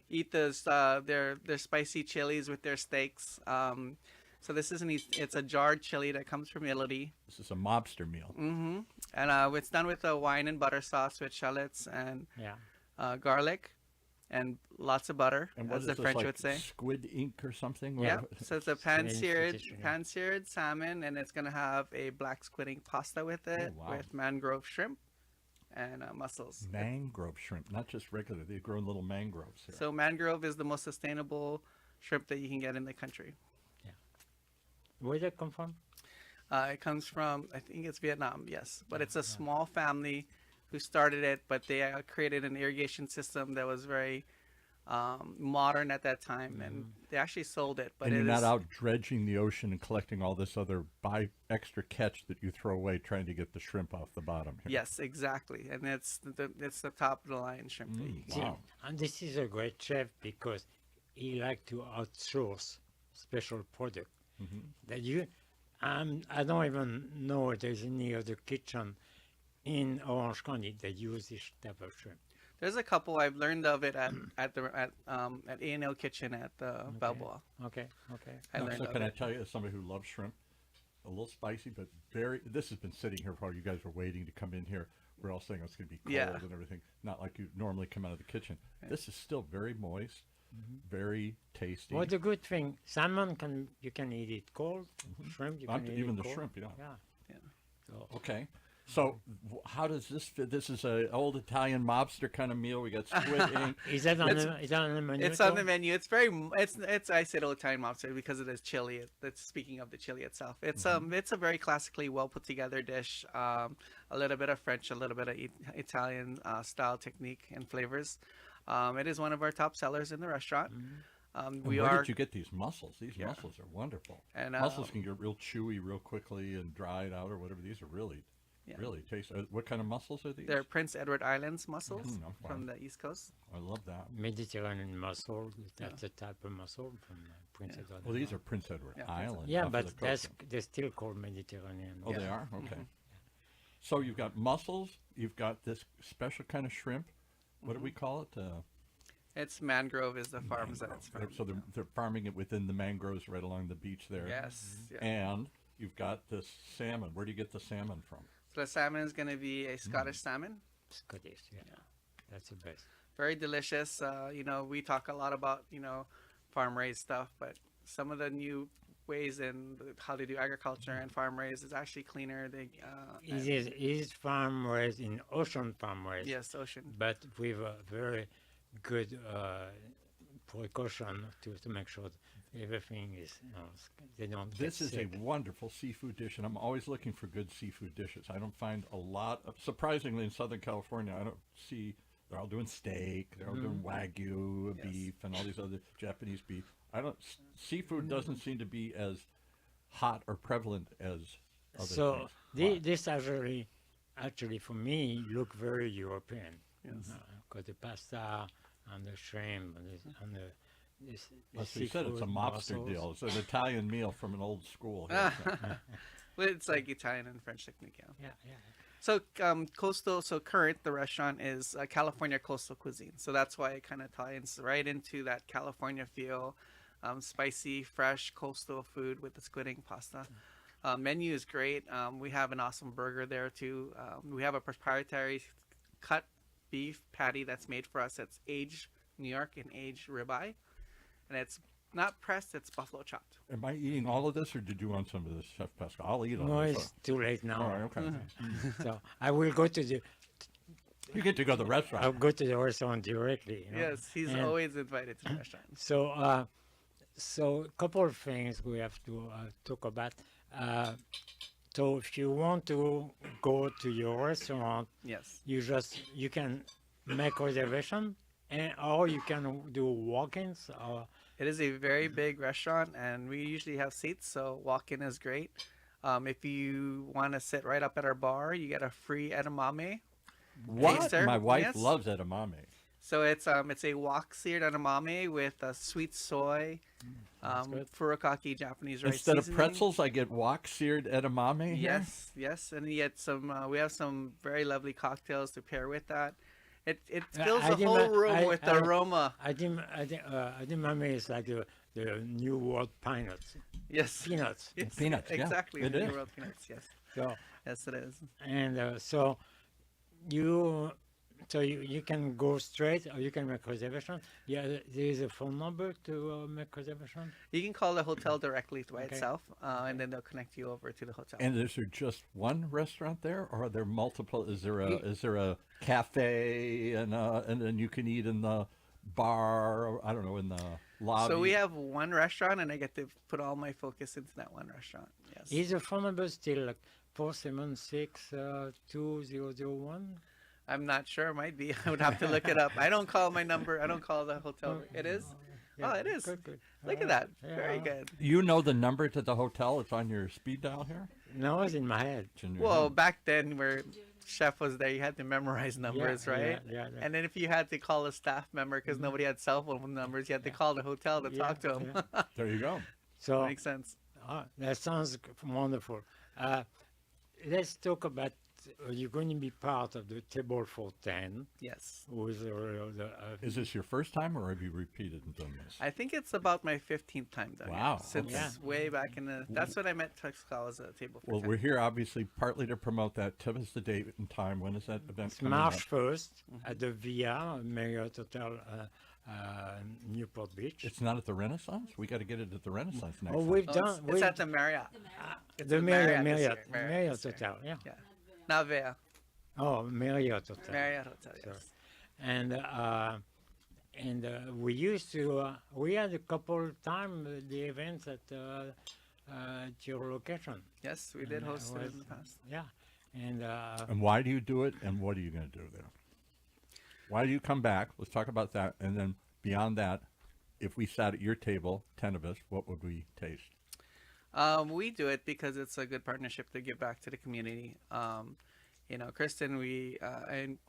eat those their spicy chilies with their steaks? So this is it's a jarred chili that comes from Italy. This is a mobster meal. Mm-hmm. And it's done with a wine and butter sauce with shallots and Yeah. garlic and lots of butter, And what as is the this, French like would say. squid ink or something? Yeah, What- so it's a pan seared salmon, and it's gonna have a black squid ink pasta with it, wow. with mangrove shrimp and mussels. Mangrove shrimp, not just regular. They grow in little mangroves here. So mangrove is the most sustainable shrimp that you can get in the country. Where did it come from? It comes from, I think it's Vietnam, yes, but it's a small family who started it, but they created an irrigation system that was very modern at that time, and they actually sold it. But and it you're is not out dredging the ocean and collecting all this other extra catch that you throw away trying to get the shrimp off the bottom here. yes, exactly, and it's the top of the line shrimp that you can See, Wow. and this is a great chef because he like to outsource special product that I don't even know if there's any other kitchen in Orange County that use this type of shrimp. There's a couple I've learned of it at A&L Kitchen at the Balboa. Okay. I Now, learned so of can I it. tell you, as somebody who loves shrimp, a little spicy, but this has been sitting here while you guys were waiting to come in here. We're all saying it's going to be cold Yeah. and everything, not like you normally come out of the kitchen. This is still very moist, very tasty. Well, the good thing, salmon you can eat it cold. Shrimp you can eat Even it the cold. shrimp, yeah. Yeah. So, Okay. So how does this fit? This is a old Italian mobster kind of meal. We got squid ink. is that on the menu? It's on too? the menu. It's I said old time mobster because it is chili. That's speaking of the chili itself. It's it's a very classically well put together dish. A little bit of French, a little bit of Italian style technique and flavors. It is one of our top sellers in the restaurant. And We where are did you get these mussels? These mussels are wonderful. And, mussels can get real chewy real quickly and dried out or whatever. These are really tasty. What kind of mussels are these? they're Prince Edward Islands mussels no, from wow. the East Coast. I love that. Mediterranean mussel. That's a type of mussel from Prince Edward. Well, these are Prince Edward Yeah, Island. Yeah, off of but the coast. they're still called Mediterranean. Oh, they are? Okay. So you've got mussels. You've got this special kind of shrimp. What do we call it? It's mangrove is the farms that it's from. So they're farming it within the mangroves right along the beach there. Yes. Yeah. And you've got this salmon. Where do you get the salmon from? So the salmon is going to be a Scottish salmon. Scottish, yeah. That's the best. Very delicious. We talk a lot about, farm raised stuff, but some of the new ways in how they do agriculture and farm raised is actually cleaner. It is farm raised in ocean farm raised. Yes, ocean. But with a very good precaution to make sure that everything is, they don't get This is sick. a wonderful seafood dish, and I'm always looking for good seafood dishes. I don't find a lot of, surprisingly, in Southern California, I don't see, they're all doing steak, they're all doing Wagyu Yes. beef, and all these other Japanese beef. Seafood doesn't seem to be as hot or prevalent as other So things. Why? this actually for me look very European. Yes. Got the pasta and the shrimp and the As we said, it's a seafood mobster mussels. deal. It's an Italian meal from an old school. Here. Well, it's like Italian and French technique, yeah. Yeah, yeah. So current, the restaurant is California coastal cuisine. So that's why it kind of ties right into that California feel, spicy, fresh coastal food with the squid ink pasta. Menu is great. We have an awesome burger there too. We have a proprietary cut beef patty that's made for us. That's aged New York and aged ribeye, and it's not pressed. It's buffalo chopped. Am I eating all of this, or did you want some of this, Chef Pascal? I'll eat all No, of this. it's too late now. All right, okay. So I will go to the. You get to go to the restaurant. I'll go to the restaurant directly. You know? Yes, he's And always invited to the restaurant. So, so a couple of things we have to talk about. So if you want to go to your restaurant, Yes. you can make reservation, and or you can do walk-ins. Or It is a very big restaurant, and we usually have seats, so walk-in is great. If you want to sit right up at our bar, you get a free edamame. What? Taster, My wife yes. loves edamame. So it's a wok-seared edamame with sweet soy, good. furikake Japanese rice Instead of seasoning. pretzels, I get wok-seared edamame here? Yes, yes, and you get some. We have some very lovely cocktails to pair with that. It fills I the didn't whole ma- room I- with I- aroma. edamame is like the New World peanuts. Yes. Peanuts. Yes, Peanuts, yeah, exactly. it the New is. World peanuts. Yes, So yes, it is. and so you. So you can go straight, or you can make reservation. Yeah, there is a phone number to make reservation. You can call the hotel directly by Okay. itself, and then they'll connect you over to the hotel. And is there just one restaurant there, or are there multiple? Is there a cafe, and then you can eat in the bar? Or, I don't know, in the lobby. So we have one restaurant, and I get to put all my focus into that one restaurant. Yes. Is the phone number still like 476-2001? I'm not sure. It might be. I would have to look it up. I don't call my number. I don't call the hotel. It is. Oh, it is. Good. Look at Alright. that. Very Yeah. good. You know the number to the hotel? It's on your speed dial here. No, it's in my head. It's in your Well, head. back then, where chef was there, you had to memorize numbers, right? Yeah. And then if you had to call a staff member because nobody had cell phone numbers, you had to call the hotel to talk to them. yeah. There you go. So Makes sense. that sounds wonderful. Let's talk about. You're going to be part of the table for 10 Yes. with Is this your first time, or have you repeated and done this? I think it's about my 15th time doing Wow, it. Since okay. way back in the. That's when I met Pascal as a table for Well, 10. we're here obviously partly to promote that. Tell us the date and time. When is that event it's coming up? March 1st at the Via Marriott Hotel Newport Beach. It's not at the Renaissance? We got to get it at the Renaissance next Oh, time. we've Oh, done. it's at the Marriott. It's the at Marriott this Marriott year. Marriott this year. Hotel. Yeah. Yeah. Not Vea. Oh, Marriott Hotel. Marriott Hotel, yes. And we used to. We had a couple times the events at your location. Yes, we did And host it was- in the past. Yeah. And And why do you do it, and what are you going to do there? Why do you come back? Let's talk about that. And then beyond that, if we sat at your table, 10 of us, what would we taste? We do it because it's a good partnership to give back to the community. Kristen,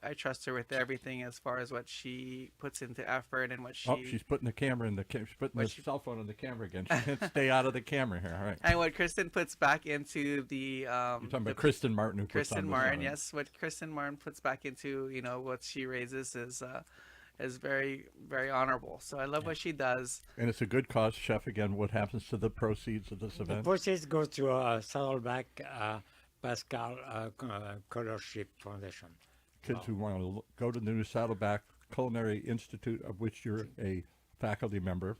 I trust her with everything as far as what she puts into effort and what she. Oh, she's putting the camera in the she's putting the cell phone in the camera again. She can't stay out of the camera here. All right. And what Kristen puts back into the. You're talking about Kristen Martin, who puts Kristen on the Martin, show. yes. What Kristen Martin puts back into, what she raises is very, very honorable. So I love what she does. And it's a good cause, Chef. Again, what happens to the proceeds of this the event? proceeds go to Saddleback Pascal Scholarship Foundation. Kids who want to go to the new Saddleback Culinary Institute, of which you're a faculty member,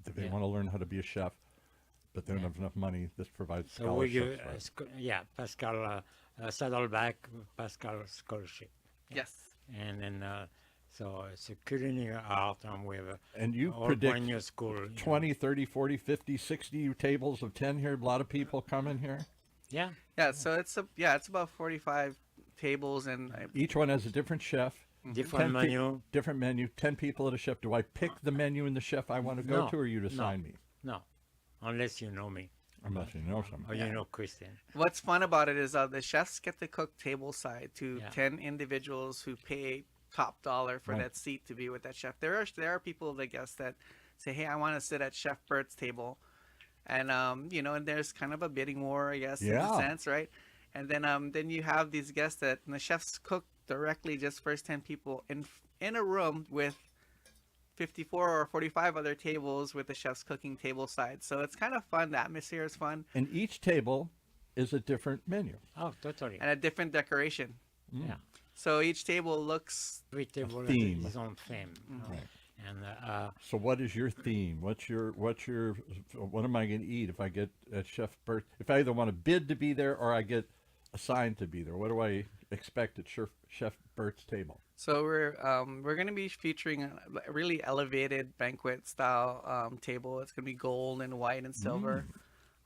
if they Yeah. want to learn how to be a chef, but they don't have enough money, this provides So we give, scholarships. Right? Pascal Saddleback Pascal Scholarship. Yes. And then so it's a culinary art, and we have And you all predict brand new school. 20, 30, 40, 50, 60 tables of 10 here. A lot of people coming here. Yeah. Yeah. So it's about 45 tables and Each one has a different chef. Different 10 menu. Different menu. 10 people at a chef. Do I pick the menu and the chef I want to go No, to, or you no. assign me? No, unless you know me Unless you know some. or you know Christian. what's fun about it is the chefs get to cook tableside to Yeah. 10 individuals who pay top dollar for Right. that seat to be with that chef. There are people, I guess, that say, hey, I want to sit at Chef Bert's table. and and there's kind of a bidding war, I guess, in a Yeah. sense, right? And then you have these guests that and the chefs cook directly just first 10 people in a room with 54 or 45 other tables with the chef's cooking table side. So it's kind of fun. The atmosphere is fun And each table is a different menu. Oh, totally. and a different decoration. Yeah. So each table looks Every table has theme. its own theme. Right. And So what is your theme? What am I going to eat if I get at Chef Bert? If I either want to bid to be there or I get assigned to be there, what do I expect at Chef Bert's table? so we're going to be featuring a really elevated banquet style table. It's going to be gold and white and silver.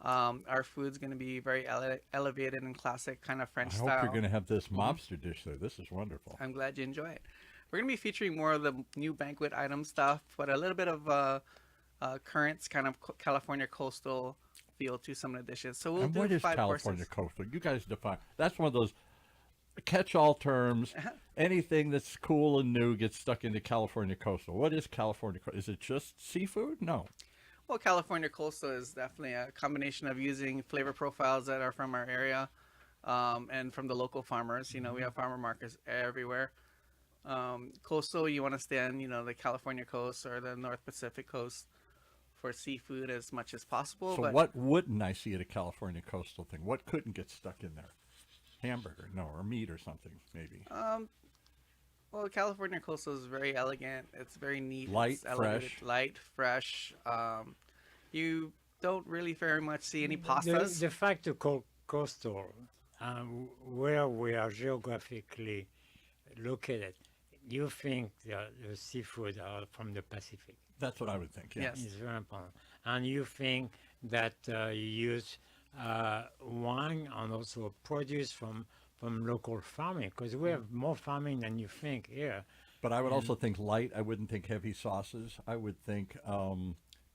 Our food's going to be very elevated and classic kind of French I style. hope you're going to have this mobster dish there. This is wonderful. I'm glad you enjoy it. We're going to be featuring more of the new banquet item stuff, but a little bit of currents, kind of California coastal feel to some of the dishes. So we'll And do what is 5 California courses. coastal? You guys define. That's one of those catch-all terms. Anything that's cool and new gets stuck into California coastal. What is California coastal? Is it just seafood? No. Well, California coastal is definitely a combination of using flavor profiles that are from our area and from the local farmers. We have farmer markets everywhere. Coastal, you want to stay on, the California coast or the North Pacific coast for seafood as much as possible. So but what wouldn't I see at a California coastal thing? What couldn't get stuck in there? Hamburger, no, or meat or something, maybe. Well, California coastal is very elegant. It's very neat. Light, it's elevated, fresh. light, fresh. You don't really very much see any the, pastas. the fact to call coastal, where we are geographically located, you think the seafood are from the Pacific. That's what I would think. Yeah. Yes. It's very important. And you think that you use wine and also produce from local farming, because we have more farming than you think here. But I would also think light. I wouldn't think heavy sauces. I would think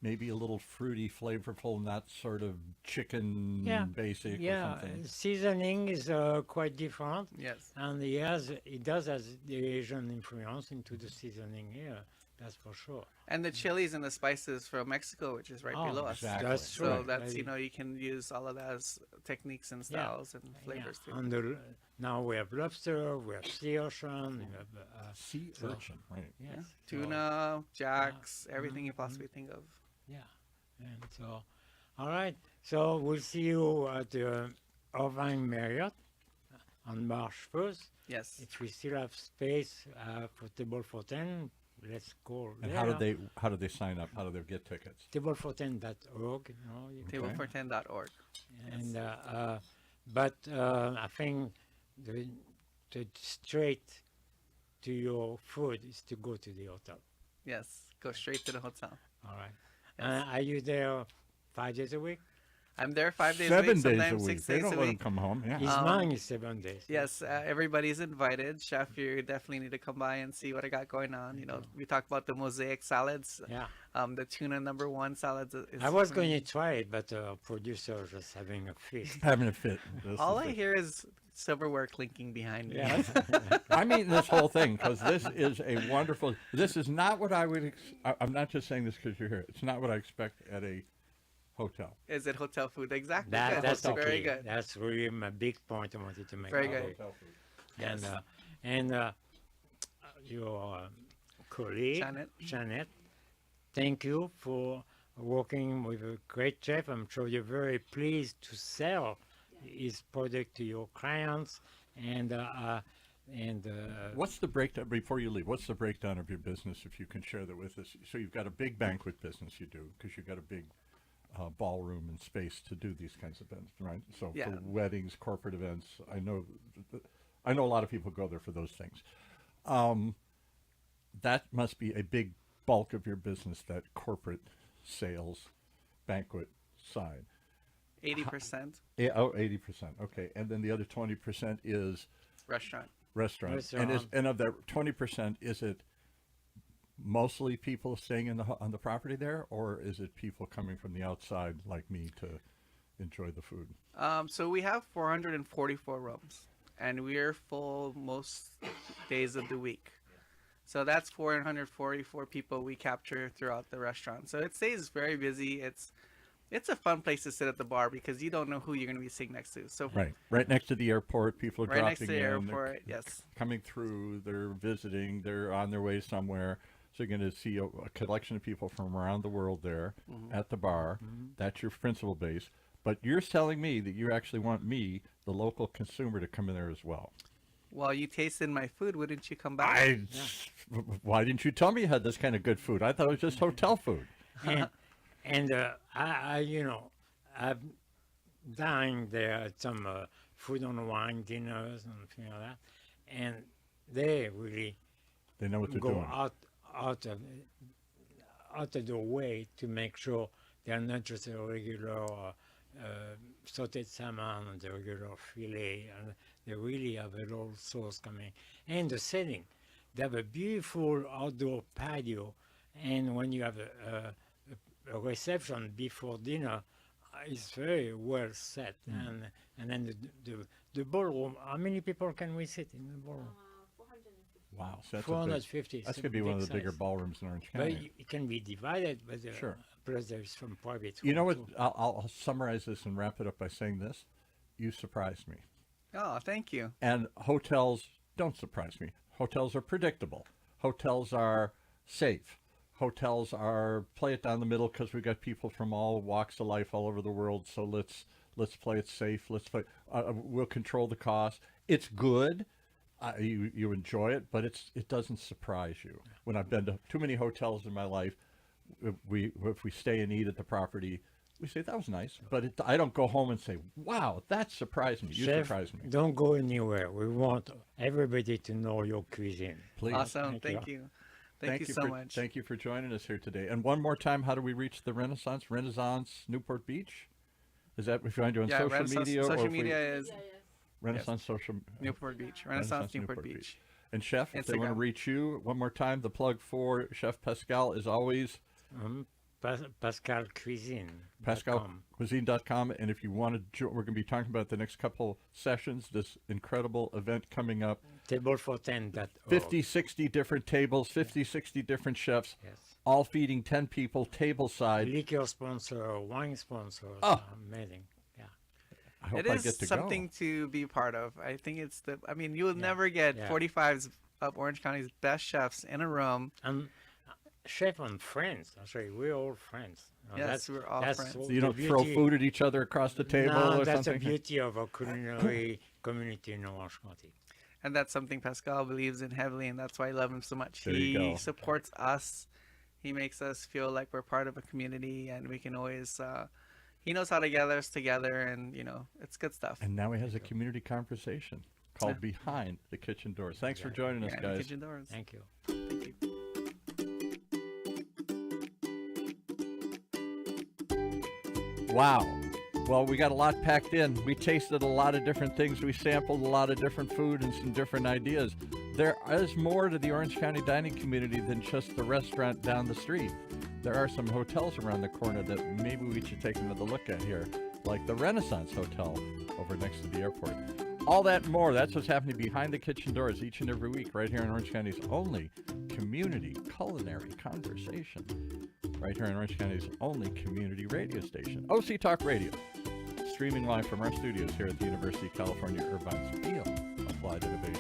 maybe a little fruity, flavorful, not sort of chicken basic or Yeah, something. seasoning is quite different. Yes. And it does has the Asian influence into the seasoning here. That's for sure. And the chilies and the spices from Mexico, which is right Oh, below us. exactly. That's So right. that's, you can use all of that as techniques and styles and flavors too. And now we have lobster, we have sea ocean, we have Sea so- urchin, right? yes, so- Tuna, jacks, everything you possibly think of. yeah, and so, all right. So we'll see you at the Irvine Marriott on March 1st. Yes. If we still have space for table for 10, let's go And there. how do they sign up? How do they get tickets? Table410.org, you can- Table410.org. and but I think the straight to your food is to go to the hotel. Yes. Go straight to the hotel. All right. Yes. Are you there 5 days a week? I'm there 5 days a 7 week, days a sometimes week. 6 They days don't a let them week. come home. Yeah. His mine is 7 days. Yes, everybody's invited. Chef, you definitely need to come by and see what I got going on. We talked about the mosaic salads. Yeah. The tuna #1 salads. Is I was going to try it, but the producer was just having a feast. Having a fit. This All is I it. hear is silverware clinking behind me. Yeah. I'm eating this whole thing because this is a wonderful. This is not what I would. I'm not just saying this because you're here. It's not what I expect at a hotel. Is it hotel food? Exactly. That, Good. that's very okay. good. That's really my big point I wanted to make. Very about good. it. Hotel food. And Yes. Your colleague, Janet. thank you for working with a great chef. I'm sure you're very pleased to sell his product to your clients. And What's the breakdown before you leave? What's the breakdown of your business, if you can share that with us? So you've got a big banquet business, you do, because you've got a big ballroom and space to do these kinds of events, right? So Yeah. for weddings, corporate events, I know a lot of people go there for those things. That must be a big bulk of your business, that corporate sales banquet side. 80% 80%. Okay. And then the other 20% is restaurant. restaurant. Restaurant. And of that 20%, is it mostly people staying on the property there, or is it people coming from the outside like me to enjoy the food? So we have 444 rooms, and we're full most days of the week. So that's 444 people we capture throughout the restaurant. So it stays very busy. It's a fun place to sit at the bar because you don't know who you're going to be sitting next to. So Right next to the airport. People are right next to dropping the in. They're airport, yes. coming through. They're visiting. They're on their way somewhere. So you're going to see a collection of people from around the world there at the bar. That's your principal base. But you're telling me that you actually want me, the local consumer, to come in there as well. Well, you tasted my food. Wouldn't you come back? Why didn't you tell me you had this kind of good food? I thought it was just hotel food. And I've dined there at some food on wine dinners and things like that, and they really They know what they're go doing. out of the way to make sure they're not just a regular sautéed salmon and the regular filet, and they really have a little sauce coming. And the setting, they have a beautiful outdoor patio, and when you have a reception before dinner, it's very well set. And then the ballroom, how many people can we sit in the ballroom? 450. Wow. So that's 450. that's going to be one of the bigger ballrooms in Orange But County. it can be divided, but Sure. plus there's some private. You know what? room too. I'll summarize this and wrap it up by saying this. You surprised me. Oh, thank you. And hotels don't surprise me. Hotels are predictable. Hotels are safe. Hotels are play it down the middle because we've got people from all walks of life all over the world. So let's play it safe. Let's play. We'll control the cost. It's good. You enjoy it, but it doesn't surprise you. When I've been to too many hotels in my life, if we stay and eat at the property, we say that was nice. But I don't go home and say, "Wow, that surprised me." You Chef, surprised me. don't go anywhere. We want everybody to know your cuisine. Please. Awesome. Thank Thank you. Thank you so much. Thank you for joining us here today. And one more time, how do we reach the Renaissance? Renaissance Newport Beach? Is that if we find you on Yeah, social Renaissance media? social or if we- media is Yeah, yes. Renaissance Social Newport Beach. Renaissance Newport Beach. And Chef, if they want to Instagram. reach you, one more time, the plug for Chef Pascal is always Pascal Cuisine. PascalCuisine.com. And if you want to, we're going to be talking about the next couple sessions, this incredible event coming up. Table for 10. 50, 60 different tables, 50, 60 different chefs, Yes. all feeding 10 people tableside. Liquor sponsor, wine sponsor. Oh. Amazing. Yeah. I hope It I is get to something go. to be part of. I think it's you will never get Yeah. 45's of Orange County's best chefs in a room. And chef and friends. Actually, we're all friends. Yes, we're all friends. what So you the don't throw beauty- food at each other across the table No, or that's something? the beauty of a culinary community in Orange County. And that's something Pascal believes in heavily, and that's why I love him so much. There you He go. supports us. He makes us feel like we're part of a community, and we can always. He knows how to gather us together, and it's good stuff. And now he has a community conversation called Behind the Kitchen Doors. Thanks for joining us, Yeah, guys. Kitchen Doors. Thank you. Thank you. Wow. Well, we got a lot packed in. We tasted a lot of different things. We sampled a lot of different food and some different ideas. There is more to the Orange County dining community than just the restaurant down the street. There are some hotels around the corner that maybe we should take another look at here, like the Renaissance Hotel over next to the airport. All that and more, that's what's happening behind the kitchen doors each and every week right here in Orange County's only community culinary conversation. Right here in Orange County's only community radio station, OC Talk Radio. Streaming live from our studios here at the University of California, Irvine's Field Applied Innovation.